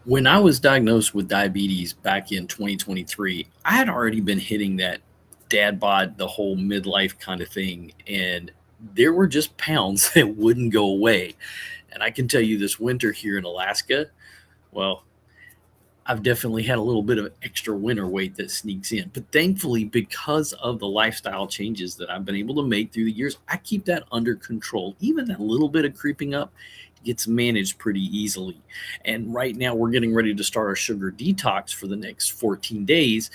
When I was diagnosed with diabetes back in 2023, I had already been hitting that dad bod, the whole midlife kind of thing. And there were just pounds that wouldn't go away. And I can tell you this winter here in Alaska, well, I've definitely had a little bit of extra winter weight that sneaks in. But thankfully, because of the lifestyle changes that I've been able to make through the years, I keep that under control. Even that little bit of creeping up gets managed pretty easily. And right now, we're getting ready to start our sugar detox for the next 14 days.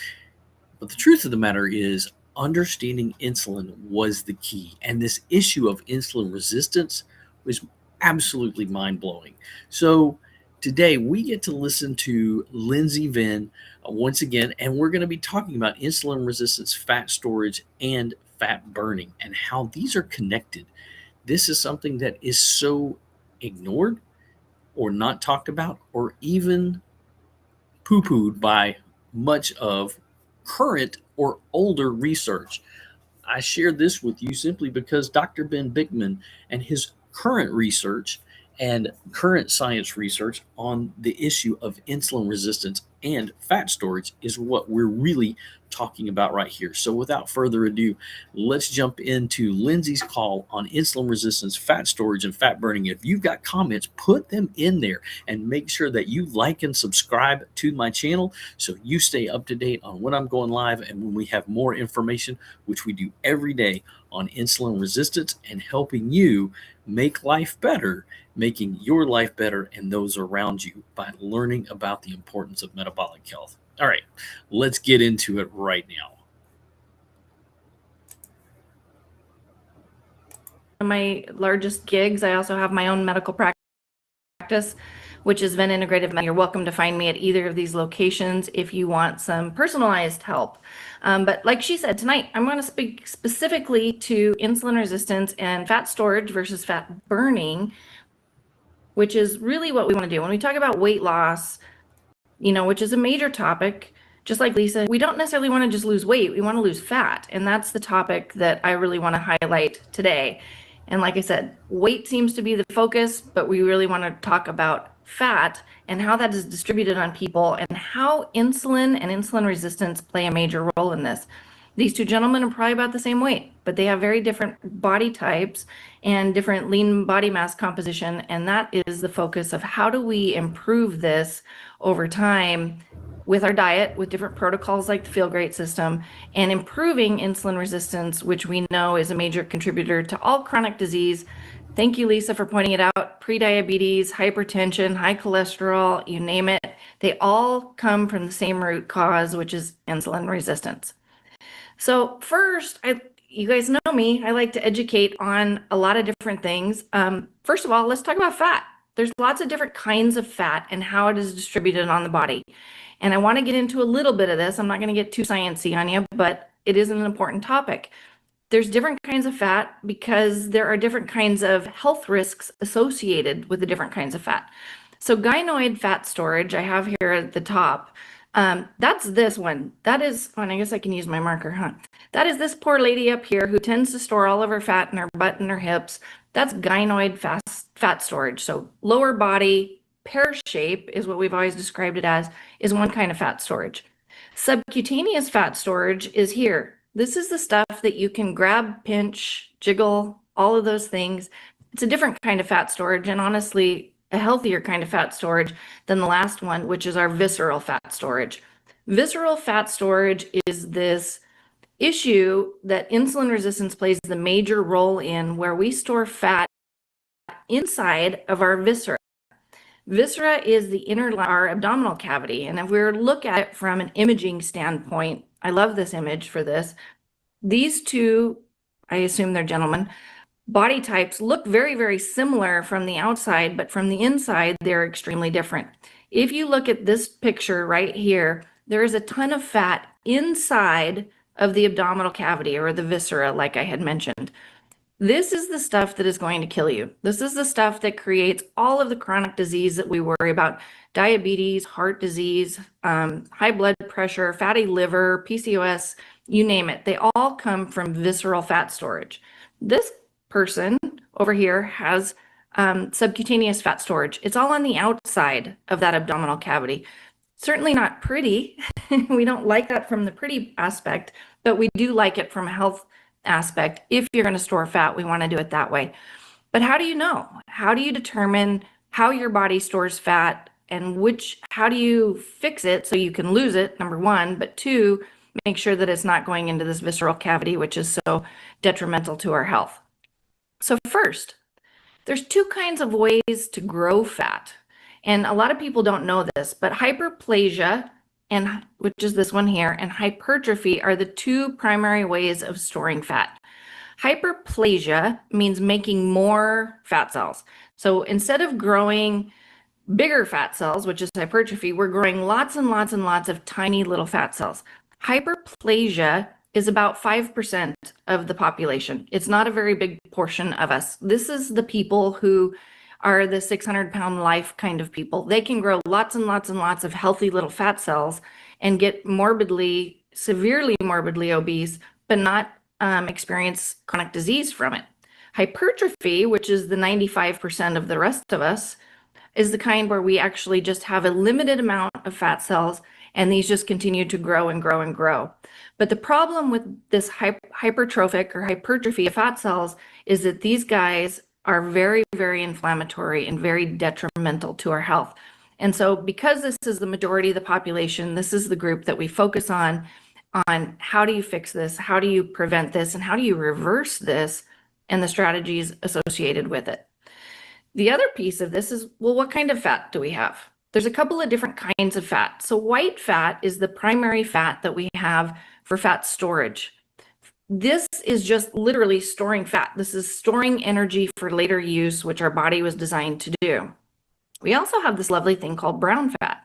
But the truth of the matter is, understanding insulin was the key. And this issue of insulin resistance was absolutely mind blowing. So, today we get to listen to Lindsay Venn once again, and we're going to be talking about insulin resistance, fat storage, and fat burning, and how these are connected. This is something that is so ignored or not talked about or even poo pooed by much of current or older research. I share this with you simply because Dr. Ben Bikman and his current research and current science research on the issue of insulin resistance and fat storage is what we're really talking about right here. So, without further ado, let's jump into Lindsay's call on insulin resistance, fat storage, and fat burning. If you've got comments, put them in there and make sure that you like and subscribe to my channel so you stay up to date on when I'm going live and when we have more information, which we do every day on insulin resistance and helping you make life better, making your life better and those around you by learning about the importance of metabolic health. All right, let's get into it right now. My largest gigs, I also have my own medical practice, which is Venn Integrative Med. You're welcome to find me at either of these locations if you want some personalized help. But like she said, tonight I'm going to speak specifically to insulin resistance and fat storage versus fat burning, which is really what we want to do. When we talk about weight loss, which is a major topic, just like Lisa, we don't necessarily want to just lose weight. We want to lose fat. And that's the topic that I really want to highlight today. And like I said, weight seems to be the focus, but we really want to talk about fat and how that is distributed on people and how insulin and insulin resistance play a major role in this. These two gentlemen are probably about the same weight, but they have very different body types and different lean body mass composition. And that is the focus of how do we improve this over time with our diet, with different protocols like the Feel Great system, and improving insulin resistance, which we know is a major contributor to all chronic disease. Thank you, Lisa, for pointing it out. Prediabetes, hypertension, high cholesterol, you name it, they all come from the same root cause, which is insulin resistance. So first, you guys know me, I like to educate on a lot of different things. First of all, let's talk about fat. There's lots of different kinds of fat and how it is distributed on the body. And I want to get into a little bit of this. I'm not going to get too sciencey on you, but it is an important topic. There's different kinds of fat because there are different kinds of health risks associated with the different kinds of fat. So gynoid fat storage, I have here at the top. That's this one. That is, and I guess I can use my marker, huh? That is this poor lady up here who tends to store all of her fat in her butt and her hips. That's gynoid fat storage. So lower body, pear shape is what we've always described it as, is one kind of fat storage. Subcutaneous fat storage is here. This is the stuff that you can grab, pinch, jiggle, all of those things. It's a different kind of fat storage, and honestly, a healthier kind of fat storage than the last one, which is our visceral fat storage. Visceral fat storage is this issue that insulin resistance plays the major role in, where we store fat inside of our viscera. Viscera is the inner our abdominal cavity, and if we were to look at it from an imaging standpoint, I love this image for this. These two, I assume they're gentlemen, body types look very, very similar from the outside, but from the inside, they're extremely different. If you look at this picture right here, there is a ton of fat inside of the abdominal cavity or the viscera, like I had mentioned. This is the stuff that is going to kill you. This is the stuff that creates all of the chronic disease that we worry about: diabetes, heart disease, high blood pressure, fatty liver, PCOS, you name it. They all come from visceral fat storage. This person over here has subcutaneous fat storage. It's all on the outside of that abdominal cavity. Certainly not pretty. We don't like that from the pretty aspect, but we do like it from a health aspect. If you're going to store fat, we want to do it that way. But how do you know? How do you determine how your body stores fat and how do you fix it so you can lose it, number one, but two, make sure that it's not going into this visceral cavity, which is so detrimental to our health. So first, there's two kinds of ways to grow fat. And a lot of people don't know this, but hyperplasia, which is this one here, and hypertrophy are the two primary ways of storing fat. Hyperplasia means making more fat cells. So instead of growing bigger fat cells, which is hypertrophy, we're growing lots and lots and lots of tiny little fat cells. Hyperplasia is about 5% of the population. It's not a very big portion of us. This is the people who are the 600-pound life kind of people. They can grow lots and lots and lots of healthy little fat cells and get severely morbidly obese, but not experience chronic disease from it. Hypertrophy, which is the 95% of the rest of us, is the kind where we actually just have a limited amount of fat cells and these just continue to grow and grow and grow. But the problem with this hypertrophic or hypertrophy of fat cells is that these guys are very, very inflammatory and very detrimental to our health. And so because this is the majority of the population, this is the group that we focus on how do you fix this, how do you prevent this, and how do you reverse this, and the strategies associated with it. The other piece of this is, well, what kind of fat do we have? There's a couple of different kinds of fat. So white fat is the primary fat that we have for fat storage. This is just literally storing fat. This is storing energy for later use, which our body was designed to do. We also have this lovely thing called brown fat.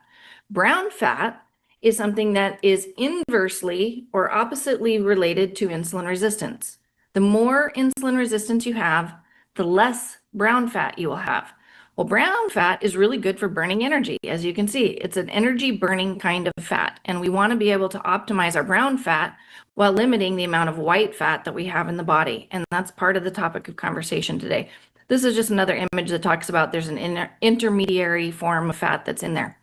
Brown fat is something that is inversely or oppositely related to insulin resistance. The more insulin resistance you have, the less brown fat you will have. Well, brown fat is really good for burning energy. As you can see, it's an energy burning kind of fat, and we want to be able to optimize our brown fat while limiting the amount of white fat that we have in the body. And that's part of the topic of conversation today. This is just another image that talks about there's an intermediary form of fat that's in there.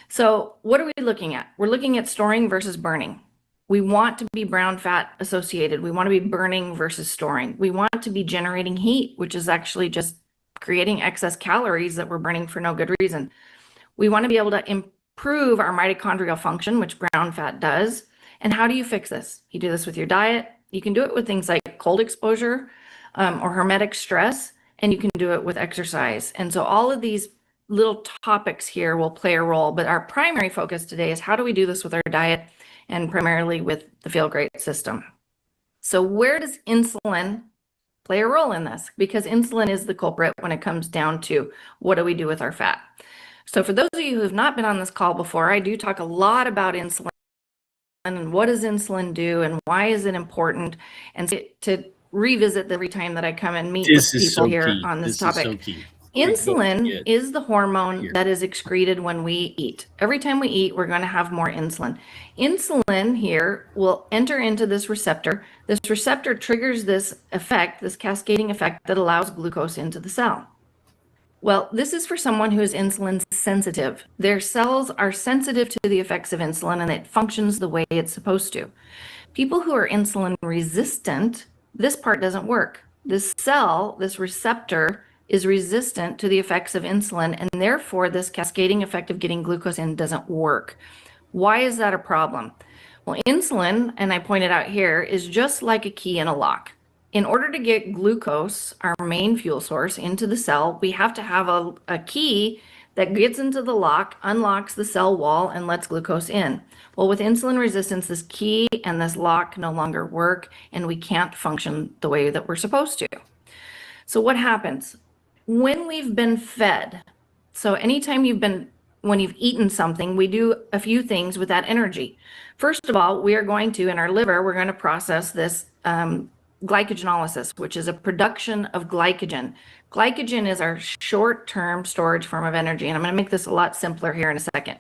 So what are we looking at? We're looking at storing versus burning. We want to be brown fat associated. We want to be burning versus storing. We want to be generating heat, which is actually just creating excess calories that we're burning for no good reason. We want to be able to improve our mitochondrial function, which brown fat does. And how do you fix this? You do this with your diet. You can do it with things like cold exposure or hermetic stress, and you can do it with exercise. And so all of these little topics here will play a role, but our primary focus today is how do we do this with our diet and primarily with the Feel Great system. So where does insulin play a role in this? Because insulin is the culprit when it comes down to what do we do with our fat. So for those of you who have not been on this call before, I do talk a lot about insulin and what does insulin do and why is it important, and to revisit every time that I come and meet with people here on this topic. Insulin is the hormone that is excreted when we eat. Every time we eat, we're going to have more insulin. Insulin here will enter into this receptor. This receptor triggers this effect, this cascading effect that allows glucose into the cell. Well, this is for someone who is insulin sensitive. Their cells are sensitive to the effects of insulin and it functions the way it's supposed to. People who are insulin resistant, this part doesn't work. This cell, this receptor, is resistant to the effects of insulin, and therefore this cascading effect of getting glucose in doesn't work. Why is that a problem? Well, insulin, and I pointed out here, is just like a key in a lock. In order to get glucose, our main fuel source, into the cell, we have to have a key that gets into the lock, unlocks the cell wall, and lets glucose in. Well, with insulin resistance, this key and this lock no longer work, and we can't function the way that we're supposed to. So what happens? When we've been fed, so anytime when you've eaten something, we do a few things with that energy. First of all, we are going to, in our liver, we're going to process this glycogenolysis, which is a production of glycogen. Glycogen is our short-term storage form of energy, and I'm going to make this a lot simpler here in a second.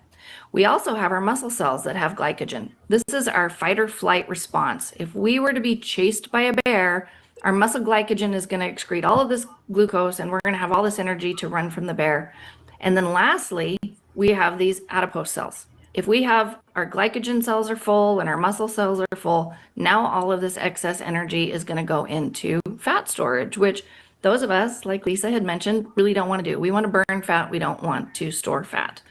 We also have our muscle cells that have glycogen. This is our fight or flight response. If we were to be chased by a bear, Our muscle glycogen is going to excrete all of this glucose, and we're going to have all this energy to run from the bear. And then lastly, we have these adipose cells. If we have our glycogen cells are full and our muscle cells are full, now all of this excess energy is going to go into fat storage, which those of us, like Lisa had mentioned, really don't want to do. We want to burn fat. We don't want to store fat.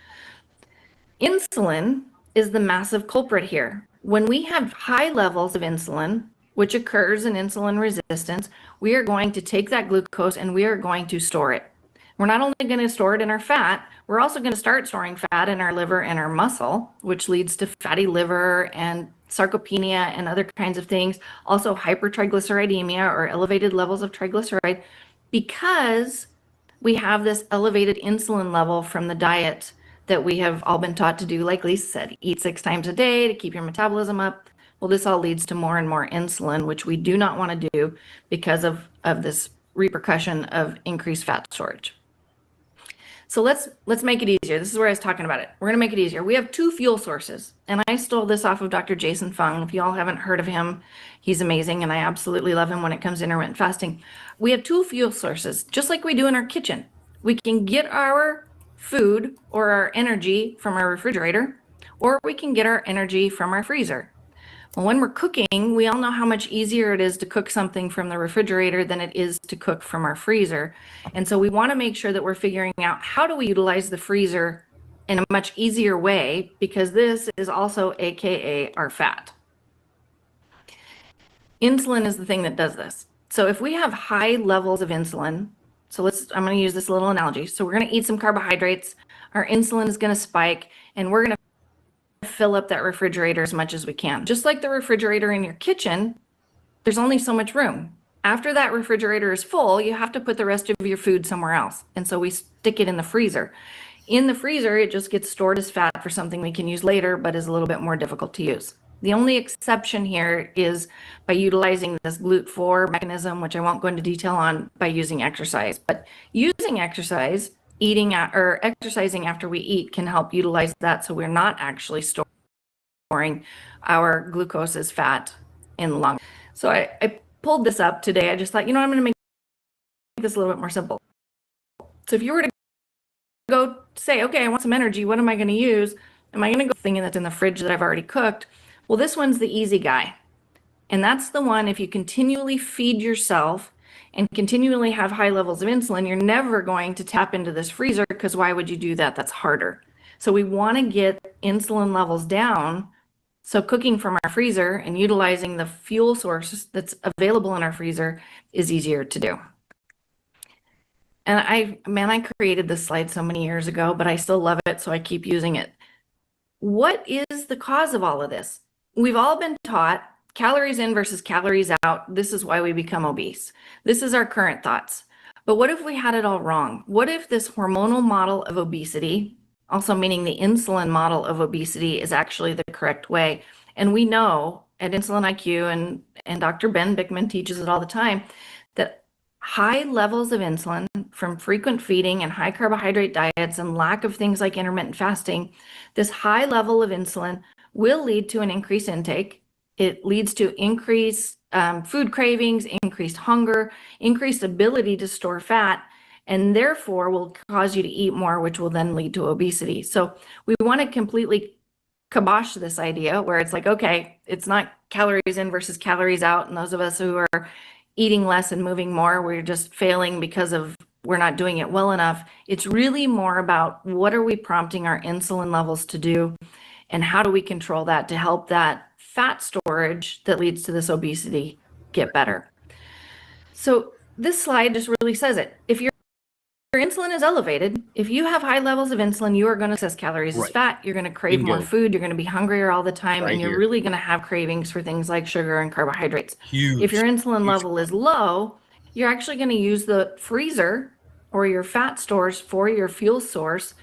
Insulin is the massive culprit here. When we have high levels of insulin, which occurs in insulin resistance, we are going to take that glucose and we are going to store it. We're not only going to store it in our fat, we're also going to start storing fat in our liver and our muscle, which leads to fatty liver and sarcopenia and other kinds of things. Also hypertriglyceridemia, or elevated levels of triglyceride, because we have this elevated insulin level from the diet that we have all been taught to do. Like Lisa said, eat 6 times a day to keep your metabolism up. Well, this all leads to more and more insulin, which we do not want to do because of this repercussion of increased fat storage. So let's make it easier. This is where I was talking about it. We're going to make it easier. We have 2 fuel sources, and I stole this off of Dr. Jason Fung. If you all haven't heard of him, he's amazing, and I absolutely love him when it comes to intermittent fasting. We have 2 fuel sources, just like we do in our kitchen. We can get our food or our energy from our refrigerator, or we can get our energy from our freezer. Well, when we're cooking, we all know how much easier it is to cook something from the refrigerator than it is to cook from our freezer. And so we want to make sure that we're figuring out how do we utilize the freezer in a much easier way, because this is also AKA our fat. Insulin is the thing that does this. So if we have high levels of insulin, I'm going to use this little analogy. So we're going to eat some carbohydrates, our insulin is going to spike, and we're going to fill up that refrigerator as much as we can. Just like the refrigerator in your kitchen, there's only so much room. After that refrigerator is full, you have to put the rest of your food somewhere else. And so we stick it in the freezer. In the freezer, it just gets stored as fat for something we can use later, but is a little bit more difficult to use. The only exception here is by utilizing this GLUT4 mechanism, which I won't go into detail on, by using exercise. But using exercise, exercising after we eat can help utilize that, so we're not actually storing our glucose as fat in the long. So I pulled this up today. I just thought, I'm going to make this a little bit more simple. So if you were to go say, okay, I want some energy, what am I going to use? Am I going to go thing that's in the fridge that I've already cooked? Well, this one's the easy guy. And that's the one, if you continually feed yourself and continually have high levels of insulin, you're never going to tap into this freezer, because why would you do that? That's harder. So we want to get insulin levels down. So cooking from our freezer and utilizing the fuel source that's available in our freezer is easier to do. And I created this slide so many years ago, but I still love it, so I keep using it. What is the cause of all of this? We've all been taught calories in versus calories out. This is why we become obese. This is our current thoughts. But what if we had it all wrong? What if this hormonal model of obesity, also meaning the insulin model of obesity, is actually the correct way? And we know at Insulin IQ, and Dr. Ben Bikman teaches it all the time, that high levels of insulin from frequent feeding and high carbohydrate diets and lack of things like intermittent fasting, this high level of insulin will lead to an increased intake. It leads to increased food cravings, increased hunger, increased ability to store fat, and therefore will cause you to eat more, which will then lead to obesity. So we want to completely kibosh this idea where it's like, okay, it's not calories in versus calories out. And those of us who are eating less and moving more, we're just failing because we're not doing it well enough. It's really more about what are we prompting our insulin levels to do, and how do we control that to help that fat storage that leads to this obesity get better. So this slide just really says it. If your insulin is elevated, if you have high levels of insulin, you are going to access calories as fat. You're going to crave more food. You're going to be hungrier all the time, and you're really going to have cravings for things like sugar and carbohydrates. If your insulin level is low, you're actually going to use the freezer or your fat stores for your fuel source.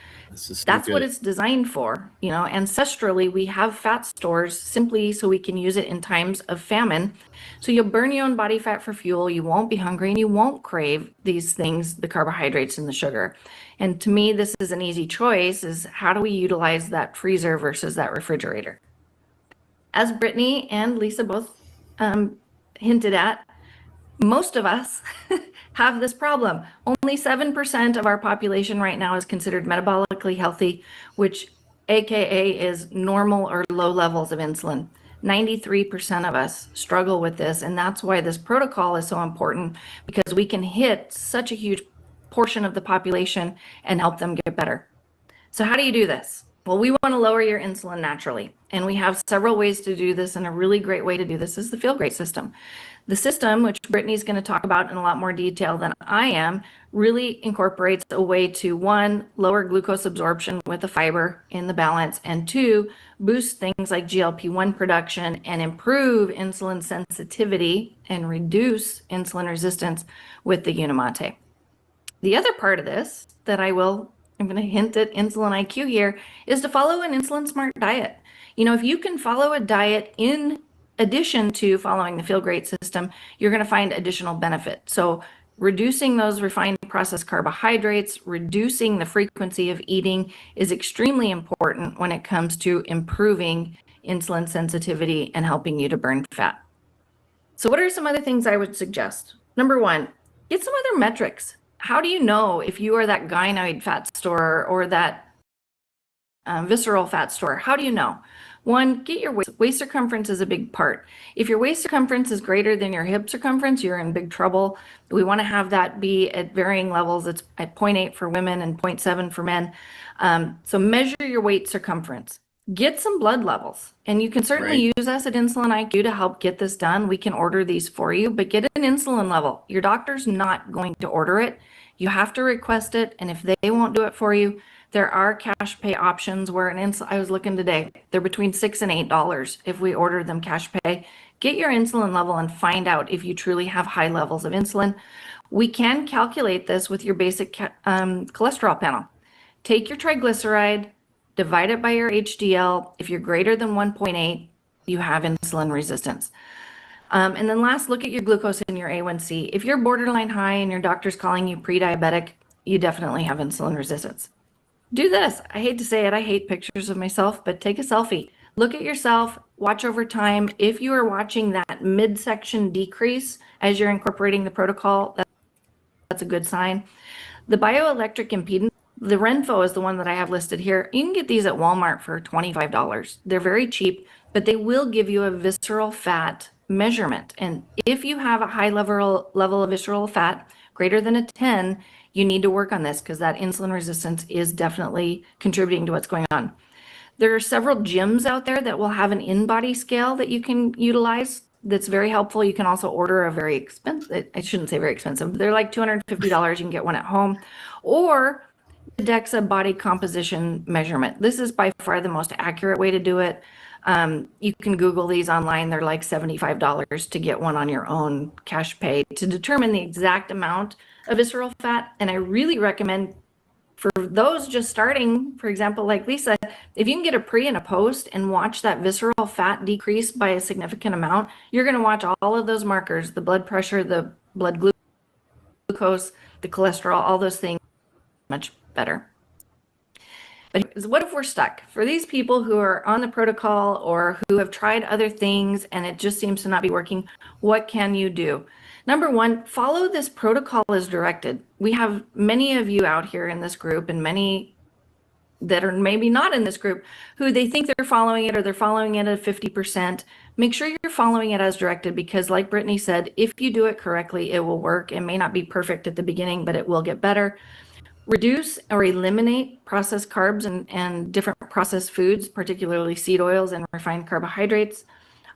That's what it's designed for. Ancestrally, we have fat stores simply so we can use it in times of famine. So you'll burn your own body fat for fuel. You won't be hungry, and you won't crave these things, the carbohydrates and the sugar. And to me, this is an easy choice, is how do we utilize that freezer versus that refrigerator? As Brittany and Lisa both hinted at, Most of us have this problem. Only 7% of our population right now is considered metabolically healthy, which AKA is normal or low levels of insulin. 93% of us struggle with this, and that's why this protocol is so important, because we can hit such a huge portion of the population and help them get better. So how do you do this? Well, we want to lower your insulin naturally, and we have several ways to do this, and a really great way to do this is the Feel Great system. The system, which Brittany's going to talk about in a lot more detail than I am, really incorporates a way to, one, lower glucose absorption with the fiber in the balance, and two, boost things like GLP-1 production and improve insulin sensitivity and reduce insulin resistance with the Unimate. The other part of this that I'm going to hint at Insulin IQ here, is to follow an insulin smart diet. You know, if you can follow a diet in addition to following the Feel Great system, you're going to find additional benefit. So reducing those refined processed carbohydrates, reducing the frequency of eating is extremely important when it comes to improving insulin sensitivity and helping you to burn fat. So what are some other things I would suggest? Number one, get some other metrics. How do you know if you are that gynoid fat store or that visceral fat store? How do you know? One, get your waist circumference is a big part. If your waist circumference is greater than your hip circumference, you're in big trouble. We want to have that be at varying levels. It's at 0.8 for women and 0.7 for men. So measure your waist circumference. Get some blood levels, and you can certainly use us at Insulin IQ to help get this done. We can order these for you, but get an insulin level. Your doctor's not going to order it. You have to request it, and if they won't do it for you, there are cash pay options where I was looking today, they're between $6 and $8 if we order them cash pay. Get your insulin level and find out if you truly have high levels of insulin. We can calculate this with your basic cholesterol panel. Take your triglyceride, divide it by your HDL. If you're greater than 1.8, you have insulin resistance. And then last, look at your glucose and your A1C. If you're borderline high and your doctor's calling you pre-diabetic, you definitely have insulin resistance. Do this. I hate to say it. I hate pictures of myself, but take a selfie. Look at yourself, watch over time. If you are watching that midsection decrease as you're incorporating the protocol, that's a good sign. The bioelectric impedance, the Renfo is the one that I have listed here. You can get these at Walmart for $25. They're very cheap, but they will give you a visceral fat measurement. And if you have a high level of visceral fat, greater than a 10, you need to work on this because that insulin resistance is definitely contributing to what's going on. There are several gyms out there that will have an in-body scale that you can utilize. That's very helpful. You can also order a very expensive, I shouldn't say very expensive, they're like $250. You can get one at home. Or the DEXA body composition measurement. This is by far the most accurate way to do it. You can Google these online. They're like $75 to get one on your own cash pay to determine the exact amount of visceral fat. And I really recommend for those just starting, for example, like Lisa, if you can get a pre and a post and watch that visceral fat decrease by a significant amount, you're going to watch all of those markers, the blood pressure, the blood glucose, the cholesterol, all those things much better. But what if we're stuck? For these people who are on the protocol or who have tried other things and it just seems to not be working, what can you do? Number one, follow this protocol as directed. We have many of you out here in this group and many that are maybe not in this group who they think they're following it or they're following it at 50%. Make sure you're following it as directed because like Brittany said, if you do it correctly, it will work. It may not be perfect at the beginning, but it will get better. Reduce or eliminate processed carbs and different processed foods, particularly seed oils and refined carbohydrates.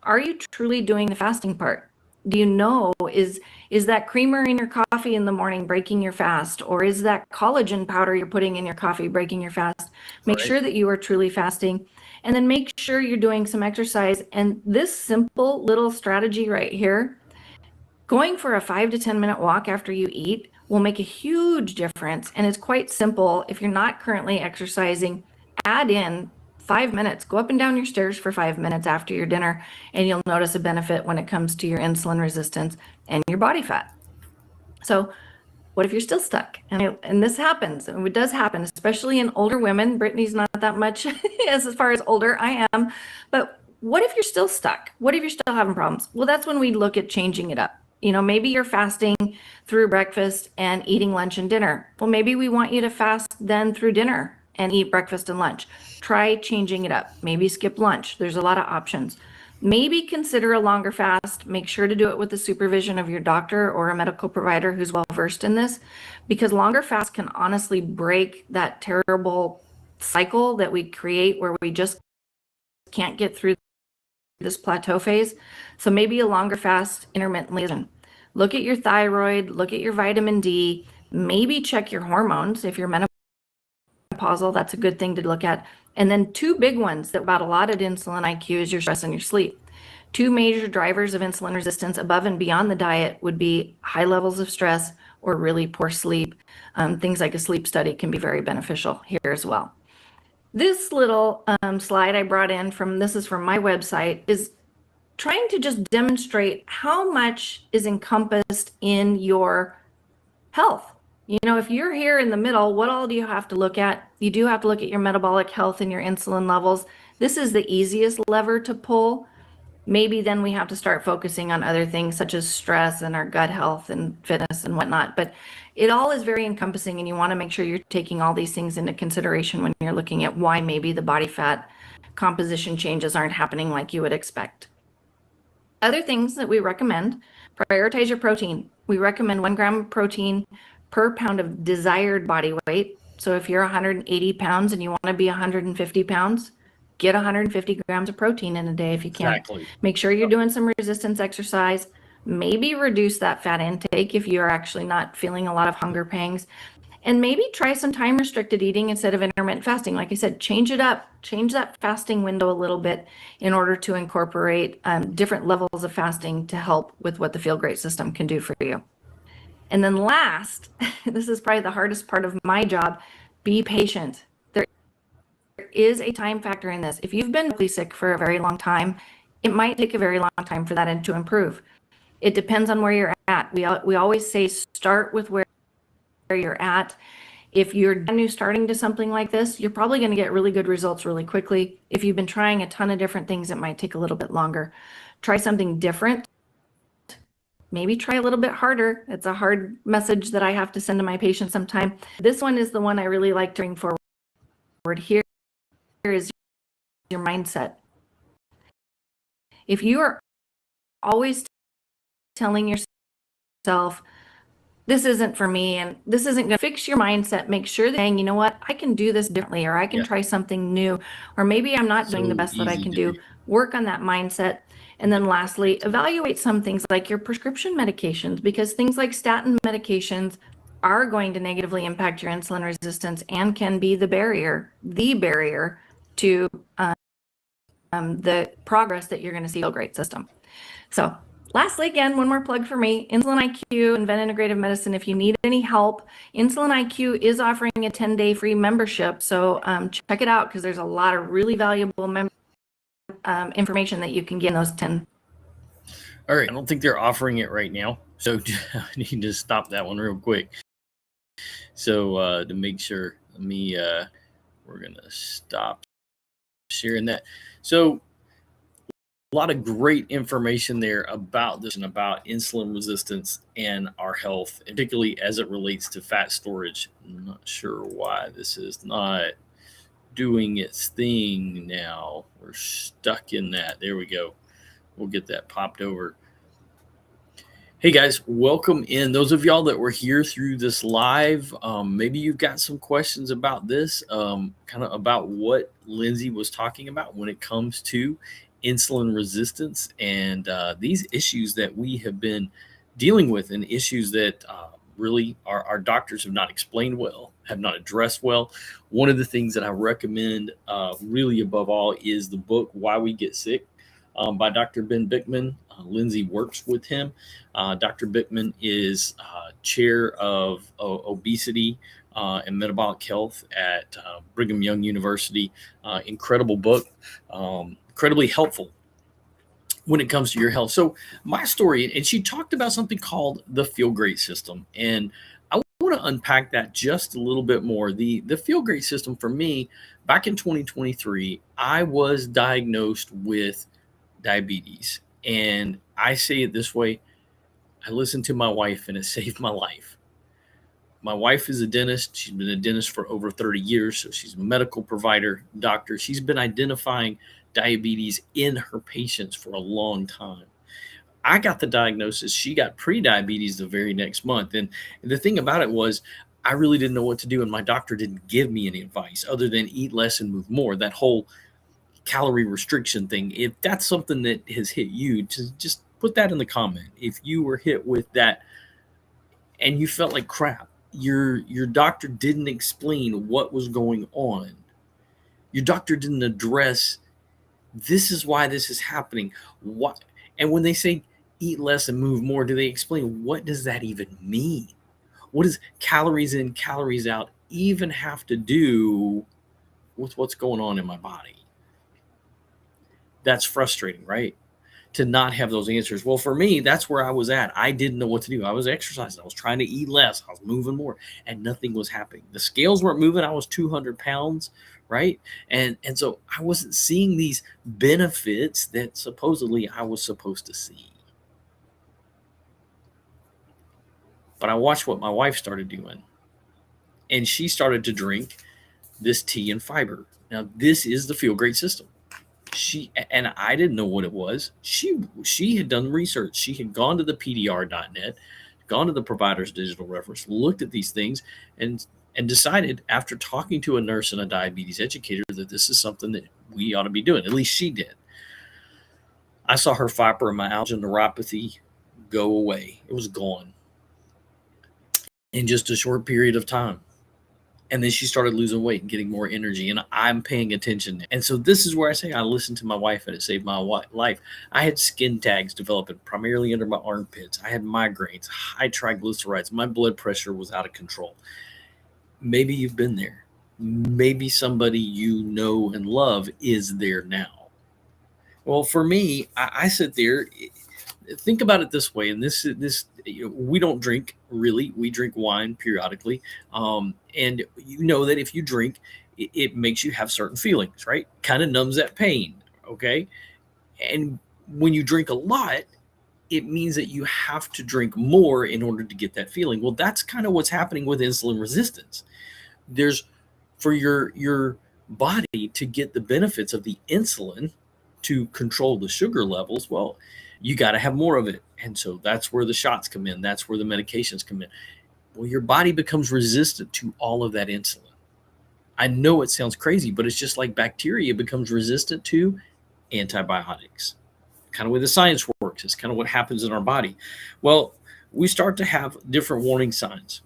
Are you truly doing the fasting part? Do you know, is that creamer in your coffee in the morning breaking your fast? Or is that collagen powder you're putting in your coffee breaking your fast? Make sure that you are truly fasting. And then make sure you're doing some exercise. And this simple little strategy right here, going for a 5 to 10 minute walk after you eat will make a huge difference. And it's quite simple. If you're not currently exercising, add in 5 minutes. Go up and down your stairs for 5 minutes after your dinner, and you'll notice a benefit when it comes to your insulin resistance and your body fat. So what if you're still stuck? And this happens, and it does happen, especially in older women. Brittany's not that much as far as older, I am. But what if you're still stuck? What if you're still having problems? Well, that's when we look at changing it up. Maybe you're fasting through breakfast and eating lunch and dinner. Well, maybe we want you to fast then through dinner and eat breakfast and lunch. Try changing it up. Maybe skip lunch. There's a lot of options. Maybe consider a longer fast. Make sure to do it with the supervision of your doctor or a medical provider who's well versed in this, because longer fasts can honestly break that terrible cycle that we create where we just can't get through this plateau phase. So maybe a longer fast intermittently. Look at your thyroid, look at your vitamin D, maybe check your hormones. If you're menopausal, that's a good thing to look at. And then two big ones that about a lot of insulin IQ is your stress and your sleep. Two major drivers of insulin resistance above and beyond the diet would be high levels of stress or really poor sleep. Things like a sleep study can be very beneficial here as well. This little slide I brought in this is from my website, is trying to just demonstrate how much is encompassed in your health. If you're here in the middle, what all do you have to look at? You do have to look at your metabolic health and your insulin levels. This is the easiest lever to pull. Maybe then we have to start focusing on other things such as stress and our gut health and fitness and whatnot. But it all is very encompassing, and you want to make sure you're taking all these things into consideration when you're looking at why maybe the body fat composition changes aren't happening like you would expect. Other things that we recommend: prioritize your protein. We recommend 1 gram of protein per pound of desired body weight. So if you're 180 pounds and you want to be 150 pounds, get 150 grams of protein in a day if you can. Exactly. Make sure you're doing some resistance exercise. Maybe reduce that fat intake if you're actually not feeling a lot of hunger pangs. And maybe try some time restricted eating instead of intermittent fasting. Like I said, change it up, change that fasting window a little bit in order to incorporate different levels of fasting to help with what the Feel Great system can do for you. And then last, this is probably the hardest part of my job: be patient. There is a time factor in this. If you've been really sick for a very long time, it might take a very long time for that to improve. It depends on where you're at. We always say start with where you're at. If you're new starting to something like this, you're probably going to get really good results really quickly. If you've been trying a ton of different things, it might take a little bit longer. Try something different. Maybe try a little bit harder. It's a hard message that I have to send to my patients sometimes. This one is the one I really like to bring forward. Here is your mindset. If you are always telling yourself, this isn't for me and this isn't going to fix your mindset, make sure that saying, you know what, I can do this differently, or I can try something new, or maybe I'm not doing the best that I can do. Work on that mindset. And then lastly, evaluate some things like your prescription medications, because things like statin medications are going to negatively impact your insulin resistance and can be the barrier to the progress that you're going to see in the Feel Great system. So lastly, again, one more plug for me: Insulin IQ and Venn Integrative Medicine. If you need any help, Insulin IQ is offering a 10-day free membership. So check it out, because there's a lot of really valuable information that you can get in those 10. All right. I don't think they're offering it right now, so I need to stop that one real quick. So to make sure, we're going to stop sharing that. So a lot of great information there about this and about insulin resistance and our health, particularly as it relates to fat storage. I'm not sure why this is not doing its thing now. We're stuck in that. There we go. We'll get that popped over. Hey guys, welcome in. Those of y'all that were here through this live, maybe you've got some questions about this, kind of about what Lindsay was talking about when it comes to insulin resistance and these issues that we have been dealing with, and issues that really our doctors have not explained well, have not addressed well. One of the things that I recommend really above all is the book Why We Get Sick by Dr. Ben Bikman. Lindsay works with him. Dr. Bikman is chair of obesity and metabolic health at Brigham Young University. Incredible book, incredibly helpful when it comes to your health. So my story, and she talked about something called the Feel Great system, and I want to unpack that just a little bit more. The Feel Great system for me, back in 2023, I was diagnosed with diabetes. And I say it this way: I listened to my wife and it saved my life. My wife is a dentist. She's been a dentist for over 30 years. So she's a medical provider, doctor. She's been identifying diabetes in her patients for a long time. I got the diagnosis. She got pre-diabetes the very next month. And the thing about it was, I really didn't know what to do. And my doctor didn't give me any advice other than eat less and move more. That whole calorie restriction thing, if that's something that has hit you, just put that in the comment. If you were hit with that and you felt like crap, your doctor didn't explain what was going on. Your doctor didn't address this is why this is happening. What, and when they say eat less and move more, do they explain what does that even mean? What does calories in, calories out even have to do with what's going on in my body? That's frustrating, right? To not have those answers. Well, for me, that's where I was at. I didn't know what to do. I was exercising. I was trying to eat less. I was moving more, and nothing was happening. The scales weren't moving. I was 200 pounds, right? And so I wasn't seeing these benefits that supposedly I was supposed to see. But I watched what my wife started doing, and she started to drink this tea and fiber. Now, this is the Feel Great system. She and I didn't know what it was. She had done research. She had gone to the PDR.net, gone to the provider's digital reference, looked at these things, and decided after talking to a nurse and a diabetes educator that this is something that we ought to be doing. At least she did. I saw her fibromyalgia neuropathy go away. It was gone in just a short period of time. And then she started losing weight and getting more energy, and I'm paying attention. And so this is where I say I listened to my wife and it saved my life. I had skin tags developing primarily under my armpits. I had migraines, high triglycerides. My blood pressure was out of control. Maybe you've been there. Maybe somebody you know and love is there now. Well, for me, I sit there. Think about it this way, and this we don't drink really. We drink wine periodically, and you know that if you drink, it makes you have certain feelings, right? Kind of numbs that pain, okay? And when you drink a lot, it means that you have to drink more in order to get that feeling. Well, that's kind of what's happening with insulin resistance. There's for your body to get the benefits of the insulin to control the sugar levels. Well, you got to have more of it. And so that's where the shots come in. That's where the medications come in. Well, your body becomes resistant to all of that insulin. I know it sounds crazy, but it's just like bacteria becomes resistant to antibiotics. Kind of way the science works. It's kind of what happens in our body. Well, we start to have different warning signs.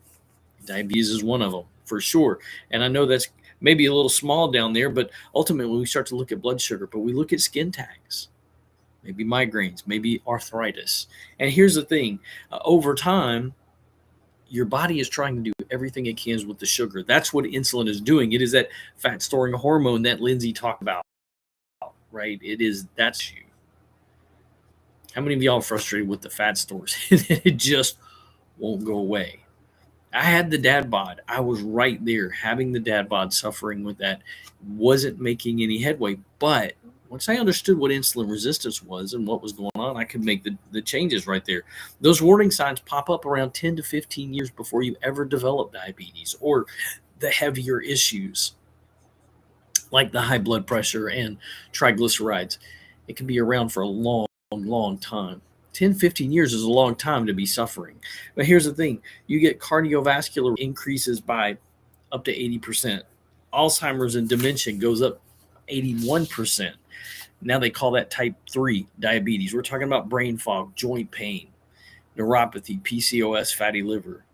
Diabetes is one of them for sure. And I know that's maybe a little small down there, but ultimately we start to look at blood sugar, but we look at skin tags, maybe migraines, maybe arthritis. And here's the thing, over time, your body is trying to do everything it can with the sugar. That's what insulin is doing. It is that fat storing hormone that Lindsay talked about, right? That's you. How many of y'all are frustrated with the fat stores? It just won't go away. I had the dad bod. I was right there having the dad bod, suffering with that. Wasn't making any headway. But once I understood what insulin resistance was and what was going on, I could make the changes right there. Those warning signs pop up around 10 to 15 years before you ever develop diabetes or the heavier issues like the high blood pressure and triglycerides. It can be around for a long time. 10, 15 years is a long time to be suffering. But here's the thing. You get cardiovascular increases by up to 80%. Alzheimer's and dementia goes up 81%. Now they call that type 3 diabetes. We're talking about brain fog, joint pain, neuropathy, PCOS, fatty liver.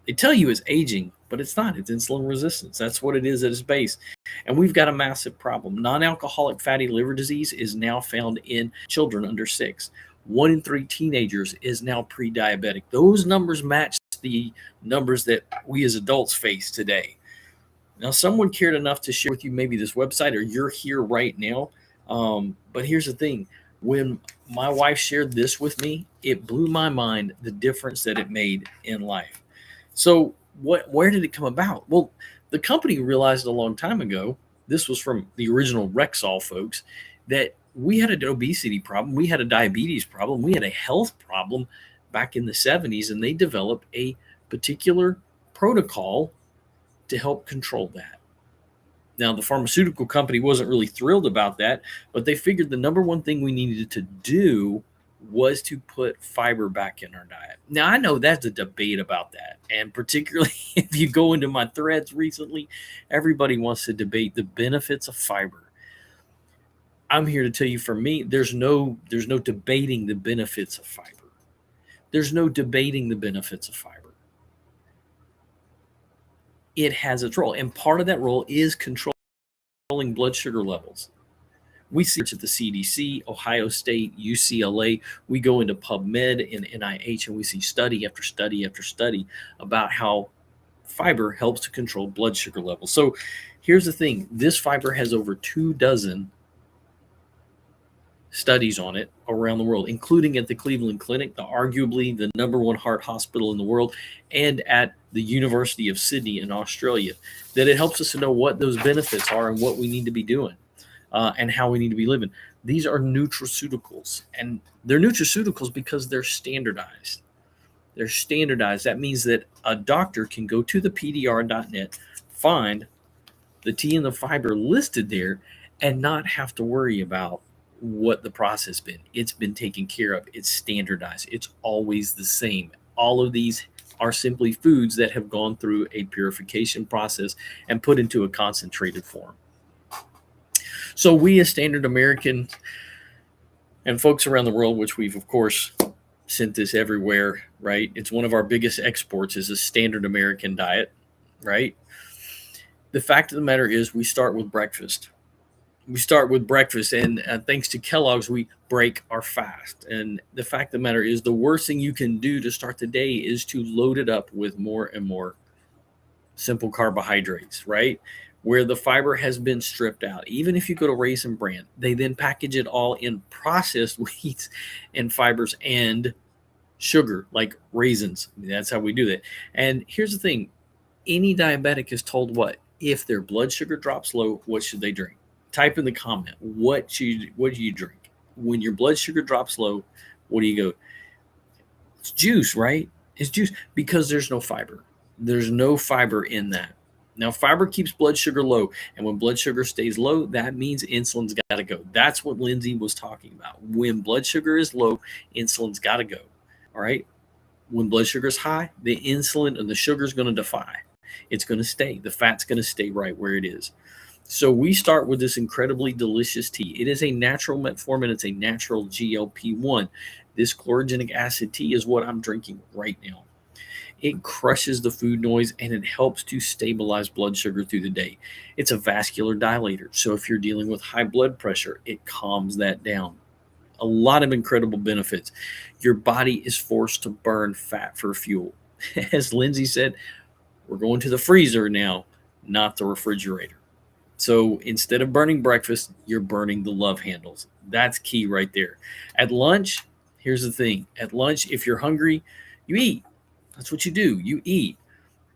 They tell you it's aging, but it's not. It's insulin resistance. That's what it is at its base. And we've got a massive problem. Non-alcoholic fatty liver disease is now found in children under 6. 1 in 3 teenagers is now pre-diabetic. Those numbers match the numbers that we as adults face today. Now, someone cared enough to share with you maybe this website, or you're here right now. But here's the thing. When my wife shared this with me, it blew my mind, the difference that it made in life. So where did it come about? Well, the company realized a long time ago, this was from the original Rexall folks, that We had an obesity problem, we had a diabetes problem, we had a health problem back in the 70s, and they developed a particular protocol to help control that. Now, the pharmaceutical company wasn't really thrilled about that, but they figured the number one thing we needed to do was to put fiber back in our diet. Now, I know that's a debate about that. And particularly if you go into my threads recently, everybody wants to debate the benefits of fiber. I'm here to tell you, for me, there's no debating the benefits of fiber. There's no debating the benefits of fiber. It has its role, and part of that role is controlling blood sugar levels. We see it at the CDC, Ohio State, UCLA. We go into PubMed and NIH, and we see study after study after study about how fiber helps to control blood sugar levels. So here's the thing. This fiber has over 24 studies on it around the world, including at the Cleveland Clinic, arguably the number one heart hospital in the world, and at the University of Sydney in Australia, that it helps us to know what those benefits are and what we need to be doing and how we need to be living. These are nutraceuticals, and they're nutraceuticals because they're standardized. They're standardized. That means that a doctor can go to the PDR.net, find the tea and the fiber listed there, and not have to worry about what the process been. It's been taken care of. It's standardized. It's always the same. All of these are simply foods that have gone through a purification process and put into a concentrated form. So we, as standard Americans and folks around the world, which we've of course sent this everywhere, right? It's one of our biggest exports is a standard American diet, right? The fact of the matter is we start with breakfast. And thanks to Kellogg's, we break our fast. And the fact of the matter is the worst thing you can do to start the day is to load it up with more and more simple carbohydrates, right? Where the fiber has been stripped out. Even if you go to Raisin Bran, they then package it all in processed wheats and fibers and sugar, like raisins. That's how we do that. And here's the thing. Any diabetic is told what? If their blood sugar drops low, what should they drink? Type in the comment, what do you drink? When your blood sugar drops low, what do you go? It's juice, right? It's juice because there's no fiber. There's no fiber in that. Now, fiber keeps blood sugar low. And when blood sugar stays low, that means insulin's got to go. That's what Lindsay was talking about. When blood sugar is low, insulin's got to go. All right? When blood sugar is high, the insulin and the sugar is going to defy. It's going to stay. The fat's going to stay right where it is. So we start with this incredibly delicious tea. It is a natural metformin. It's a natural GLP-1. This chlorogenic acid tea is what I'm drinking right now. It crushes the food noise and it helps to stabilize blood sugar through the day. It's a vascular dilator. So if you're dealing with high blood pressure, it calms that down. A lot of incredible benefits. Your body is forced to burn fat for fuel. As Lindsay said, we're going to the freezer now, not the refrigerator. So instead of burning breakfast, you're burning the love handles. That's key right there. At lunch, here's the thing. At lunch, if you're hungry, you eat. That's what you do. You eat.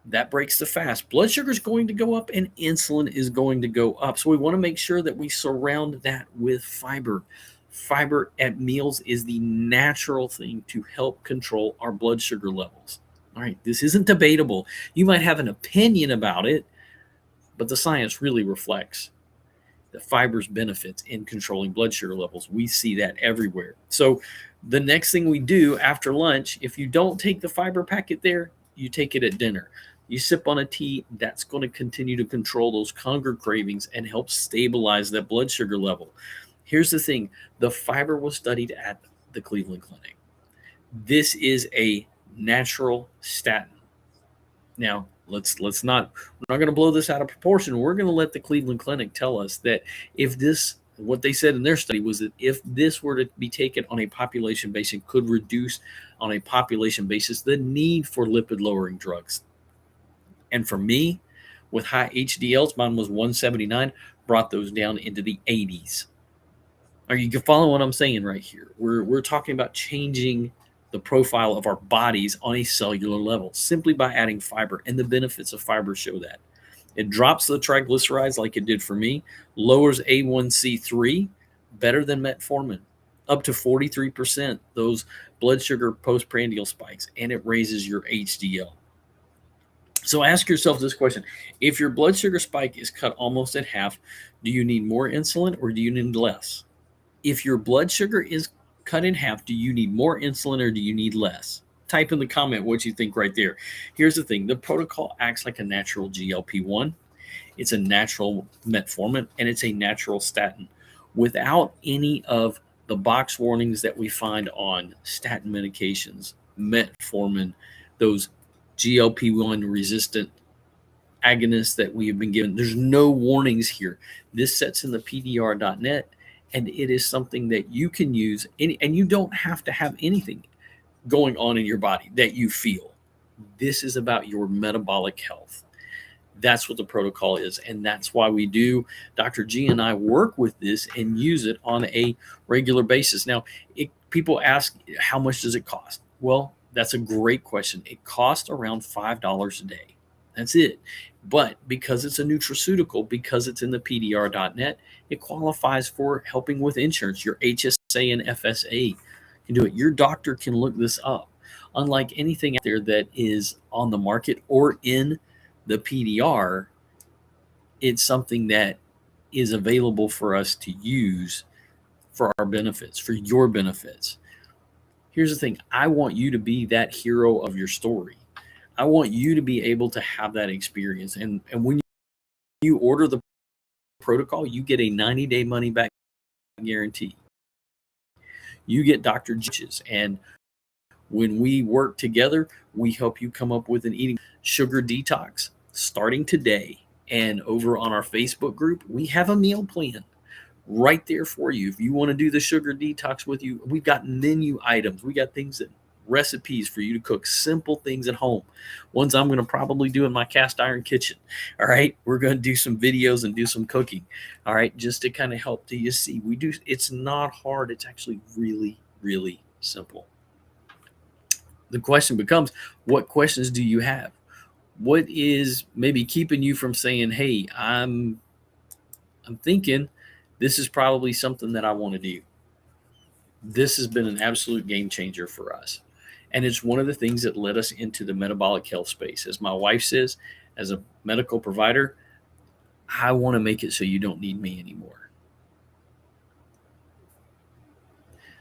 That breaks the fast. Blood sugar is going to go up and insulin is going to go up. So we want to make sure that we surround that with fiber. Fiber at meals is the natural thing to help control our blood sugar levels. All right, this isn't debatable. You might have an opinion about it, but the science really reflects the fiber's benefits in controlling blood sugar levels. We see that everywhere. So the next thing we do after lunch, if you don't take the fiber packet there, you take it at dinner. You sip on a tea, that's going to continue to control those hunger cravings and help stabilize that blood sugar level. Here's the thing. The fiber was studied at the Cleveland Clinic. This is a natural statin. Now, we're not going to blow this out of proportion. We're going to let the Cleveland Clinic tell us that what they said in their study was that if this were to be taken on a population basis, could reduce on a population basis the need for lipid lowering drugs. And for me, with high HDLs, mine was 179, brought those down into the 80s. Are you following what I'm saying right here? We're talking about changing the profile of our bodies on a cellular level simply by adding fiber, and the benefits of fiber show that. It drops the triglycerides like it did for me, lowers A1C3, better than metformin, up to 43%, those blood sugar postprandial spikes, and it raises your HDL. So ask yourself this question. If your blood sugar spike is cut almost in half, do you need more insulin or do you need less? If your blood sugar is cut in half, do you need more insulin or do you need less? Type in the comment what you think right there. Here's the thing. The protocol acts like a natural GLP-1. It's a natural metformin, and it's a natural statin without any of the box warnings that we find on statin medications, metformin, those GLP-1 resistant agonists that we have been given. There's no warnings here. This sets in the PDR.net, and it is something that you can use, and you don't have to have anything going on in your body that you feel. This is about your metabolic health. That's what the protocol is. And that's why we do, Dr. G and I work with this and use it on a regular basis. Now, people ask, how much does it cost? Well, that's a great question. It costs around $5 a day. That's it. But because it's a nutraceutical, because it's in the PDR.net, it qualifies for helping with insurance. Your HSA and FSA can do it. Your doctor can look this up. Unlike anything out there that is on the market or in the PDR, it's something that is available for us to use for our benefits, for your benefits. Here's the thing. I want you to be that hero of your story. I want you to be able to have that experience. And when you order the protocol, you get a 90-day money back guarantee. You get Dr. G's, and when we work together, we help you come up with an eating sugar detox starting today. And over on our Facebook group, we have a meal plan right there for you. If you want to do the sugar detox with you, we've got menu items. We got things that recipes for you to cook, simple things at home. Ones I'm going to probably do in my cast iron kitchen. All right. We're going to do some videos and do some cooking. All right. Just to kind of help to you see, it's not hard. It's actually really, really simple. The question becomes, what questions do you have? What is maybe keeping you from saying, hey, I'm thinking this is probably something that I want to do. This has been an absolute game changer for us. And it's one of the things that led us into the metabolic health space. As my wife says, as a medical provider, I want to make it so you don't need me anymore.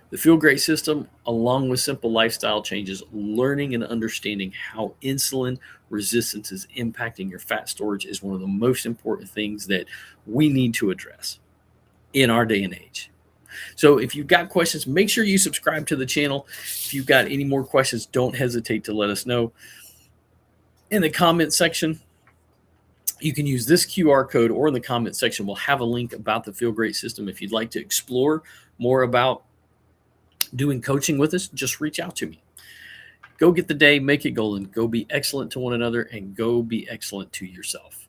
The Feel Great system, along with simple lifestyle changes, learning and understanding how insulin resistance is impacting your fat storage, is one of the most important things that we need to address in our day and age. So if you've got questions, make sure you subscribe to the channel. If you've got any more questions, don't hesitate to let us know. In the comment section, you can use this QR code, or in the comment section, we'll have a link about the Feel Great system. If you'd like to explore more about doing coaching with us, just reach out to me. Go get the day, make it golden. Go be excellent to one another, and go be excellent to yourself.